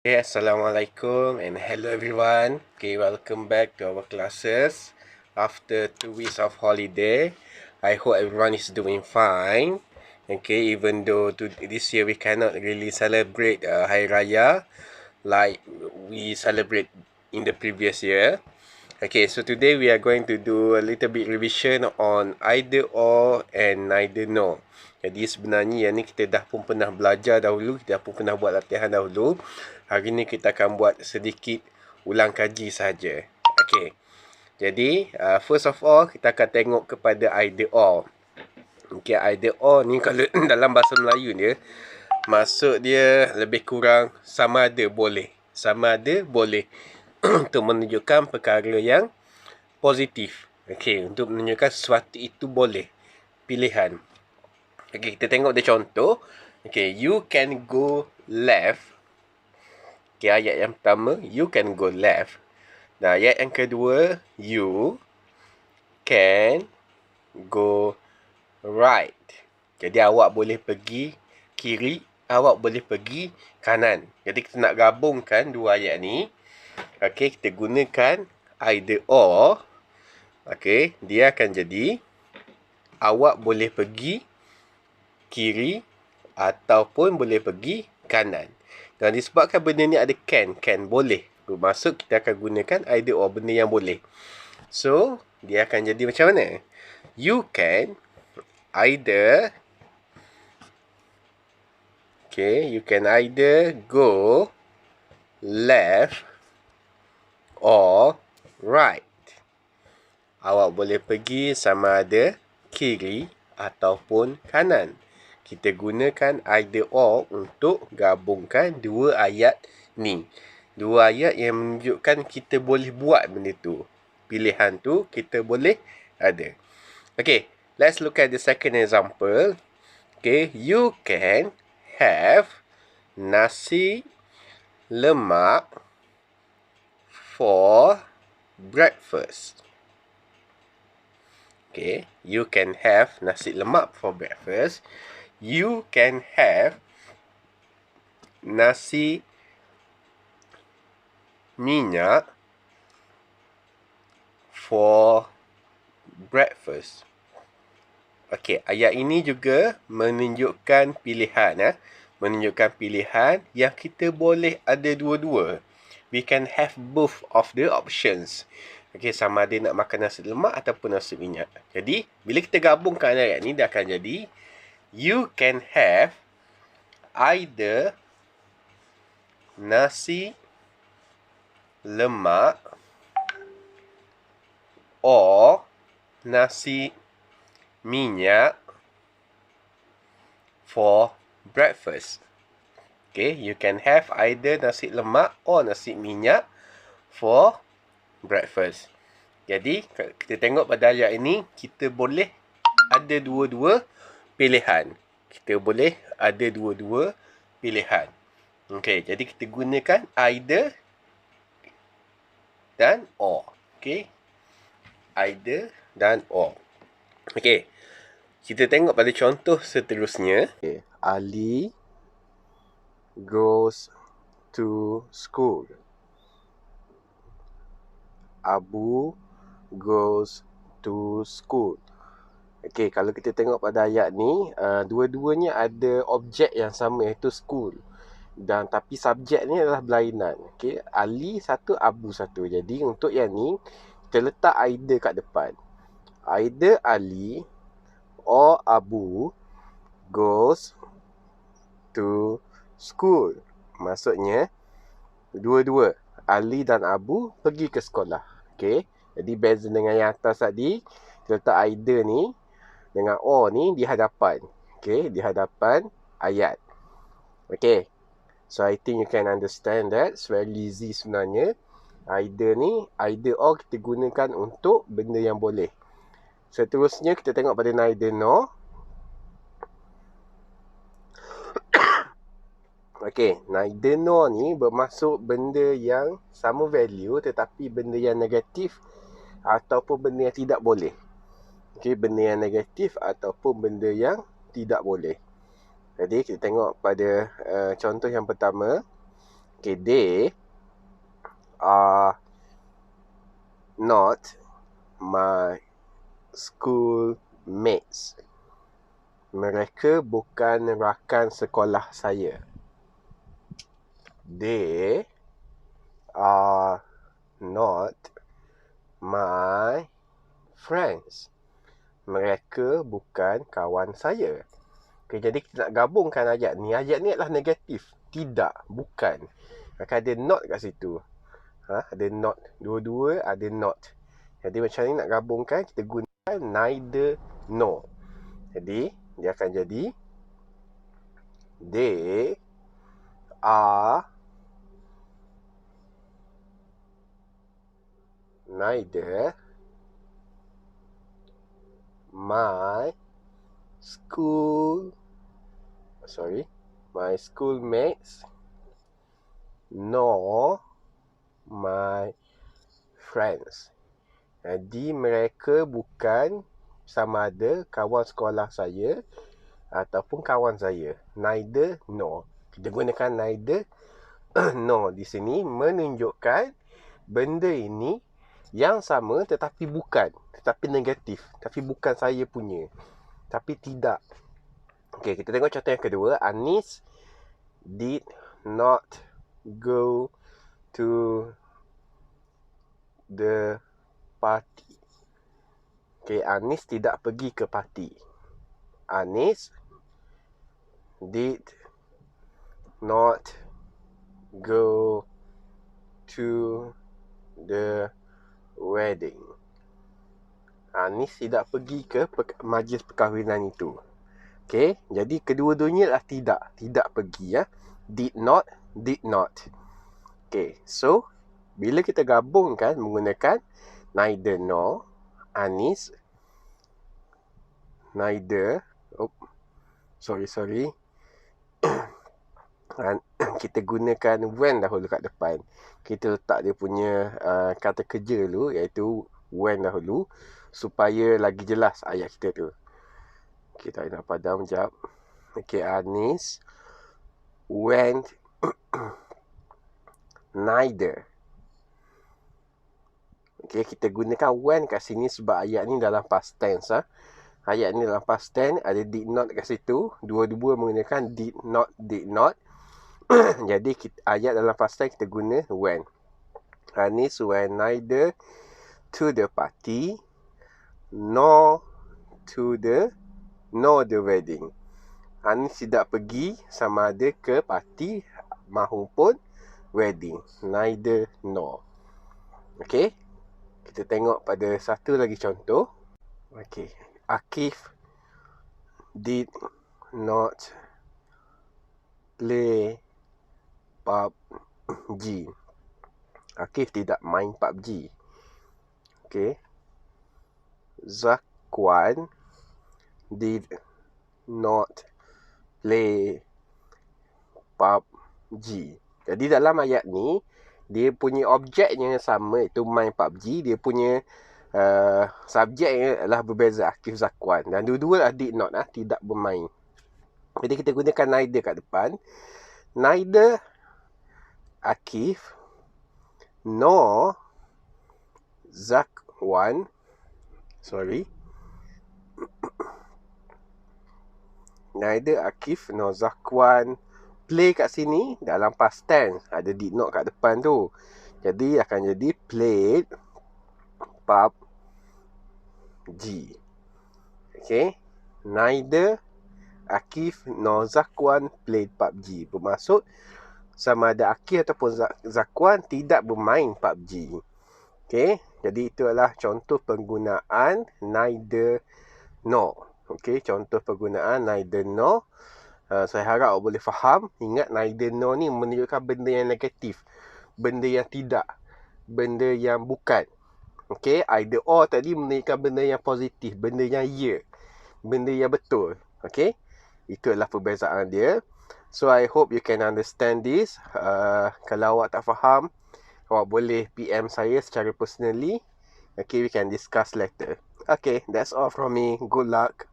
Okay, Assalamualaikum and hello everyone. Okay, welcome back to our classes after 2 weeks of holiday. I hope everyone is doing fine. Okay, even though this year we cannot really celebrate Hari Raya like we celebrate in the previous year. Okay, so today we are going to do a little bit revision on either or and neither nor. Jadi sebenarnya yang ni kita dah pun pernah belajar dahulu, kita dah pun pernah buat latihan dahulu. Hari ni kita akan buat sedikit ulang kaji saja. Okay, jadi first of all kita akan tengok kepada either or. Okay, either or ni kalau dalam bahasa Melayu dia, maksud dia lebih kurang sama ada boleh. Sama ada boleh. Untuk menunjukkan perkara yang positif. Okey, untuk menunjukkan sesuatu itu boleh. Pilihan. Okey, kita tengok dia contoh. Okey, you can go left. Okey, ayat yang pertama, you can go left. Dan ayat yang kedua, you can go right. Jadi awak boleh pergi kiri, awak boleh pergi kanan. Jadi kita nak gabungkan dua ayat ni. Okey, kita gunakan either or. Okey, dia akan jadi awak boleh pergi kiri ataupun boleh pergi kanan. Dan disebabkan benda ni ada can boleh. Bermaksud kita akan gunakan either or, benda yang boleh. So, dia akan jadi macam mana? You can either you can either go left or right. Awak boleh pergi sama ada kiri ataupun kanan. Kita gunakan either or untuk gabungkan dua ayat ni. Dua ayat yang menunjukkan kita boleh buat benda tu. Pilihan tu kita boleh ada. Okay, let's look at the second example. Okay, you can have nasi lemak for breakfast. Okay, you can have nasi lemak for breakfast. You can have nasi minyak for breakfast. Okey, ayat ini juga menunjukkan pilihan. Menunjukkan pilihan yang kita boleh ada dua-dua. We can have both of the options. Okey, sama ada nak makan nasi lemak ataupun nasi minyak. Jadi, bila kita gabungkan ayat ini, dia akan jadi you can have either nasi lemak or nasi minyak for breakfast. Okay, you can have either nasi lemak or nasi minyak for breakfast. Jadi, kita tengok pada ayat ini, kita boleh ada dua-dua pilihan. Kita boleh ada dua-dua pilihan. Okay, jadi kita gunakan either dan or. Okay, either dan or. Okay, kita tengok pada contoh seterusnya. Okay. Ali goes to school. Abu goes to school. Okay, kalau kita tengok pada ayat ni, dua-duanya ada objek yang sama, iaitu school. Dan tapi subjek ni adalah berlainan. Okay, Ali satu, Abu satu. Jadi untuk yang ni, kita letak either kat depan. Either Ali or Abu goes to school. Maksudnya, dua-dua, Ali dan Abu pergi ke sekolah. Okay, jadi beza dengan yang atas tadi, kita letak either ni dengan or ni di hadapan. Okay, di hadapan ayat. Okay, so I think you can understand that. It's very easy sebenarnya. Either ni, either or kita gunakan untuk benda yang boleh. Seterusnya kita tengok pada neither nor. Okay, neither nor ni bermaksud benda yang sama value tetapi benda yang negatif ataupun benda yang tidak boleh. Okay, benda yang negatif ataupun benda yang tidak boleh. Jadi kita tengok pada contoh yang pertama. Okay, they are not my schoolmates. Mereka bukan rakan sekolah saya. They are not my friends. Mereka bukan kawan saya. Okay, jadi kita nak gabungkan ayat ni. Ayat ni adalah negatif. Tidak, bukan. Maka ada not kat situ. Ada not. Dua-dua ada not. Jadi macam ni nak gabungkan, kita gunakan neither nor. Jadi dia akan jadi they are neither my schoolmates nor my friends. Jadi mereka bukan sama ada kawan sekolah saya ataupun kawan saya. Neither nor. Kita gunakan neither nor di sini menunjukkan benda ini yang sama tetapi bukan, tetapi negatif, tapi bukan saya punya, tapi tidak. Okey, kita tengok contoh yang kedua. Anis did not go to the party. Okey, Anis tidak pergi ke parti. Anis did not go to the wedding. Anis tidak pergi ke majlis perkahwinan itu. Okey, jadi kedua-duanya adalah tidak. Tidak pergi ya. Did not. Okey, so bila kita gabungkan menggunakan neither nor, Anis neither kita gunakan when dahulu kat depan. Kita letak dia punya kata kerja dulu, iaitu when dahulu, supaya lagi jelas ayat kita tu. Kita nak padam sekejap. Okay, Anis went neither. Okay, kita gunakan when kat sini sebab ayat ni dalam past tense. Ayat ni dalam past tense, ada did not kat situ. Dua-dua menggunakan did not. Jadi ayat dalam past tense kita guna when. Anis went neither to the party nor the wedding. Anis tidak pergi sama ada ke parti mahupun wedding. Neither nor. Okey. Kita tengok pada satu lagi contoh. Okey. Akif did not play PUBG. Akif tidak main PUBG. Okey. Zakwan did not play PUBG. Jadi dalam ayat ni, dia punya objeknya sama, iaitu main PUBG. Dia punya subjeknya adalah berbeza, Akif, Zakwan. Dan dua-dua adalah did not, tidak bermain. Jadi kita gunakan neither kat depan. Neither Akif nor Zakwan neither Akif nor Zakwan play kat sini dalam past tense. Ada did not kat depan tu. Jadi akan jadi played PUBG. Okay. Neither Akif nor Zakwan played PUBG. Bermaksud sama ada Akif ataupun Zakwan tidak bermain PUBG. Okay. Jadi itu adalah contoh penggunaan neither nor. Okay. Contoh penggunaan neither nor. Saya harap awak boleh faham. Ingat, neither nor ni menunjukkan benda yang negatif, benda yang tidak, benda yang bukan. Okay, either or tadi menunjukkan benda yang positif, benda yang ya, benda yang betul. Okay, itu adalah perbezaan dia. So I hope you can understand this. Kalau awak tak faham, awak boleh PM saya secara personally. Okay, we can discuss later. Okay, that's all from me. Good luck.